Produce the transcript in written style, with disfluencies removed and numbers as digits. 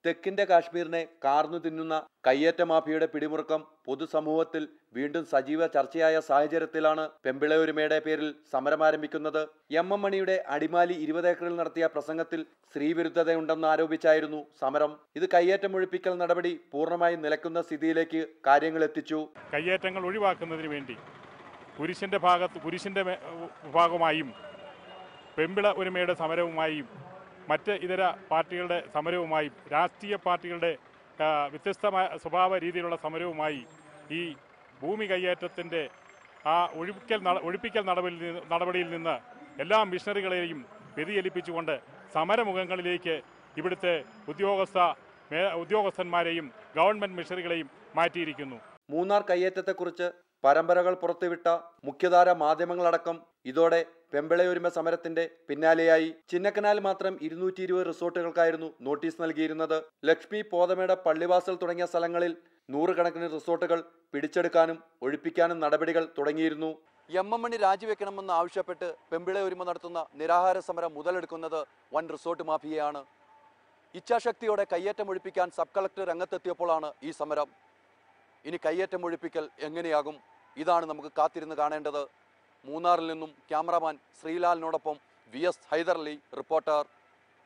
തെക്കിന്റെ കാശ്മീരിനെ കാർന്നു തിന്നുന്ന കയ്യേറ്റ മാഫിയയുടെ പിടിമുറുക്കം പൊതുസമൂഹത്തിൽ വീണ്ടും സജീവ ചർച്ചയായ സാഹചര്യത്തിലാണ് പെമ്പിളയൊരുമയുടെ പേരിൽ സമരം ആരംഭിക്കുന്നത്. എം മണിയുടെ അടിമാലി 20 ഏക്കറിൽ നടത്തിയ പ്രസംഗത്തിൽ സ്ത്രീവിരുദ്ധതയുണ്ടെന്ന് ആരോപിച്ചായിരുന്നു സമരം. ഇത് കയ്യേറ്റമൊഴിപ്പിക്കൽ നടപടി പൂർണ്ണമായും നിലയ്ക്കുന്ന സ്ഥിതിയിലേക്ക് കാര്യങ്ങൾ എത്തിച്ചു. കയ്യേറ്റങ്ങൾ ഒഴിവാക്കുന്നതിന് വേണ്ടി കുരിശിന്റെ വിഭാഗമായും പെമ്പിള ഒരുമയുടെ സമരവുമായും മറ്റ് ഇതര പാർട്ടികളുടെ സമരവുമായും രാഷ്ട്രീയ പാർട്ടികളുടെ വ്യത്യസ്തമായ സ്വഭാവ രീതിയിലുള്ള സമരവുമായി ഈ ഭൂമി കയ്യേറ്റത്തിൻ്റെ ആ ഒഴിപ്പിക്കൽ നടപടിയിൽ നിന്ന് എല്ലാ മിഷണറികളെയും വ്യതിചലിപ്പിച്ചുകൊണ്ട് സമരമുഖങ്ങളിലേക്ക് ഇവിടുത്തെ ഉദ്യോഗസ്ഥന്മാരെയും ഗവൺമെൻറ് മിഷണറികളെയും മാറ്റിയിരിക്കുന്നു. മൂന്നാർ കയ്യേറ്റത്തെക്കുറിച്ച് പരമ്പരകൾ പുറത്തുവിട്ട മുഖ്യധാര മാധ്യമങ്ങളടക്കം ഇതോടെ പെമ്പിളയൊരുമ സമരത്തിന്റെ പിന്നാലെയായി. ചിന്നക്കനാൽ മാത്രം 220 റിസോർട്ടുകൾക്കായിരുന്നു നോട്ടീസ് നൽകിയിരുന്നത്. ലക്ഷ്മി, പോതമേട്, പള്ളിവാസൽ തുടങ്ങിയ സ്ഥലങ്ങളിൽ 100 കണക്കിന് റിസോർട്ടുകൾ പിടിച്ചെടുക്കാനും ഒഴിപ്പിക്കാനും നടപടികൾ തുടങ്ങിയിരുന്നു. എം മണി രാജിവെക്കണമെന്ന് ആവശ്യപ്പെട്ട് പെമ്പിളയൊരുമ നടത്തുന്ന നിരാഹാര സമരം മുതലെടുക്കുന്നത് വൻ റിസോർട്ട് മാഫിയയാണ്. ഇച്ഛാശക്തിയോടെ കയ്യേറ്റം ഒഴിപ്പിക്കാൻ സബ് കളക്ടർ രംഗത്തെത്തിയപ്പോഴാണ് ഈ സമരം. ഇനി കയ്യേറ്റം ഒഴിപ്പിക്കൽ എങ്ങനെയാകും? ഇതാണ് നമുക്ക് കാത്തിരുന്ന് കാണേണ്ടത്. മൂന്നാറിൽ നിന്നും ക്യാമറാമാൻ ശ്രീലാലിനോടൊപ്പം VS ഹൈദരലി, റിപ്പോർട്ടർ.